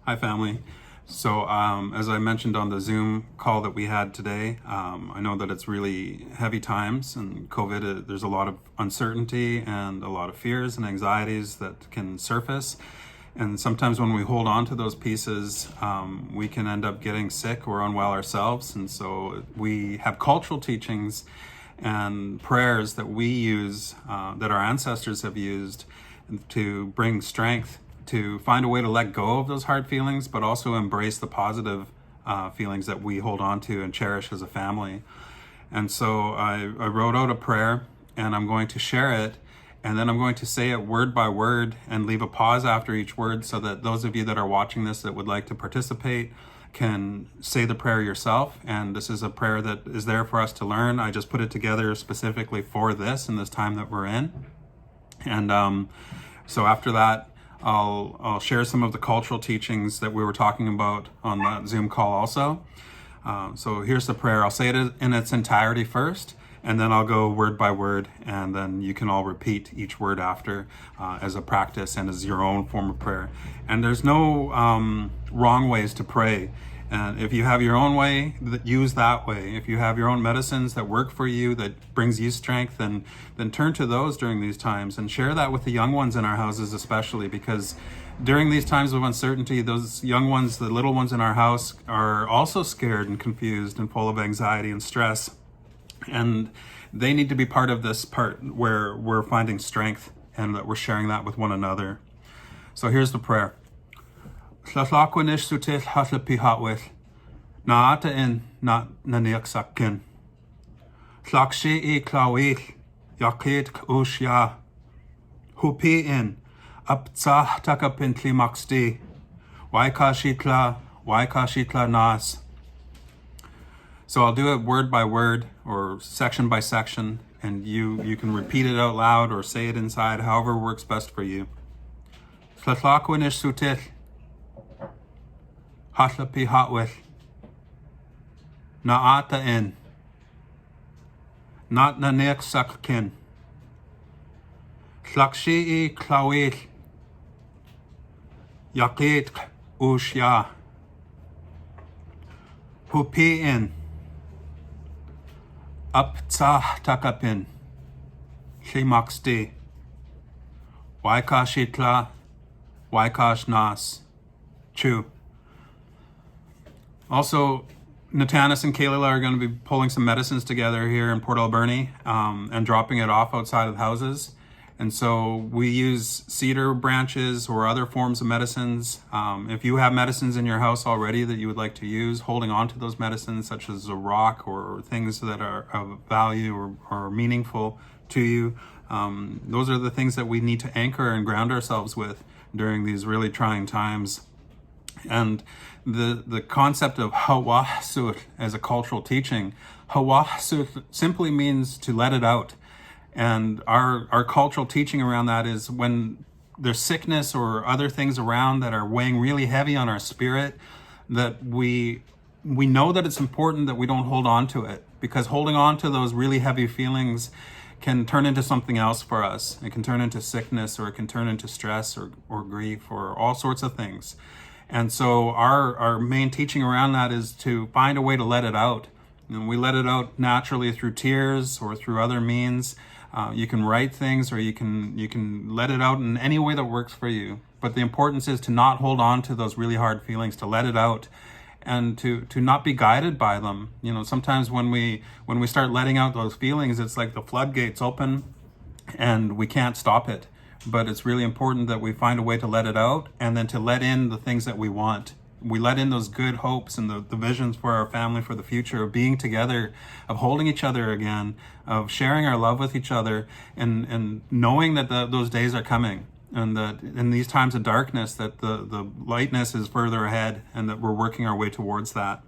Hi, family. So as I mentioned on the Zoom call that we had today, I know that it's really heavy times and COVID, there's a lot of uncertainty and a lot of fears and anxieties that can surface. And sometimes when we hold on to those pieces, we can end up getting sick or unwell ourselves. And so we have cultural teachings and prayers that we use, that our ancestors have used to bring strength, to find a way to let go of those hard feelings, but also embrace the positive feelings that we hold on to and cherish as a family. And so I wrote out a prayer, and I'm going to share it, and then I'm going to say it word by word and leave a pause after each word so that those of you that are watching this that would like to participate can say the prayer yourself. And this is a prayer that is there for us to learn. I just put it together specifically for this in this time that we're in. And so after that, I'll share some of the cultural teachings that we were talking about on that Zoom call also. So here's the prayer. I'll say it in its entirety first, and then I'll go word by word, and then you can all repeat each word after as a practice and as your own form of prayer. And there's no wrong ways to pray. And if you have your own way, use that way. If you have your own medicines that work for you, that brings you strength, then turn to those during these times and share that with the young ones in our houses especially, because during these times of uncertainty, those young ones, the little ones in our house, are also scared and confused and full of anxiety and stress. And they need to be part of this part where we're finding strength and that we're sharing that with one another. So here's the prayer. Ńaasałuk sutil hatlapihawith, Ńaasałuk Ńaasałuk. Ńlakshi klawith, Yakit ushya. Hupi in, Aptsah takapin klimaksti, Waikashitla nas. So I'll do it word by word or section by section, and you can repeat it out loud or say it inside, however works best for you. Ńaasałuk sutil hatlapihawith, Ńaasałuk Ńaasałuk. Ńlakshi klawith, Yakit ushya. Hupi in, Aptsah takapin, Klimaksti, Waikashitla, Waikash nas, Chu. Also, Natanis and Kayla are going to be pulling some medicines together here in Port Alberni and dropping it off outside of houses. And so we use cedar branches or other forms of medicines. If you have medicines in your house already that you would like to use, holding on to those medicines, such as a rock or things that are of value or meaningful to you, those are the things that we need to anchor and ground ourselves with during these really trying times. And the concept of Ńaasałuk as a cultural teaching, Ńaasałuk simply means to let it out. And our cultural teaching around that is when there's sickness or other things around that are weighing really heavy on our spirit, that we know that it's important that we don't hold on to it, because holding on to those really heavy feelings can turn into something else for us. It can turn into sickness, or it can turn into stress or grief or all sorts of things. And so our main teaching around that is to find a way to let it out. And we let it out naturally through tears or through other means. You can write things, or you can let it out in any way that works for you. But the importance is to not hold on to those really hard feelings, to let it out, and to not be guided by them. You know, sometimes when we start letting out those feelings, it's like the floodgates open and we can't stop it. But it's really important that we find a way to let it out, and then to let in the things that we want. We let in those good hopes and the visions for our family, for the future, of being together, of holding each other again, of sharing our love with each other, and knowing that those days are coming, and that in these times of darkness, that the lightness is further ahead, and that we're working our way towards that.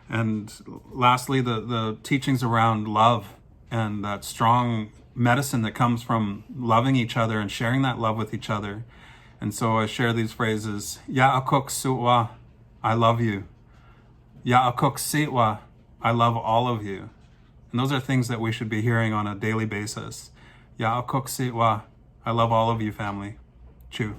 And lastly, the teachings around love and that strong medicine that comes from loving each other and sharing that love with each other. And so I share these phrases. Ńaasałuk suwa, I love you. Ńaasałuk sitwa, I love all of you. And those are things that we should be hearing on a daily basis. Ńaasałuk sitwa, I love all of you, family. Chew.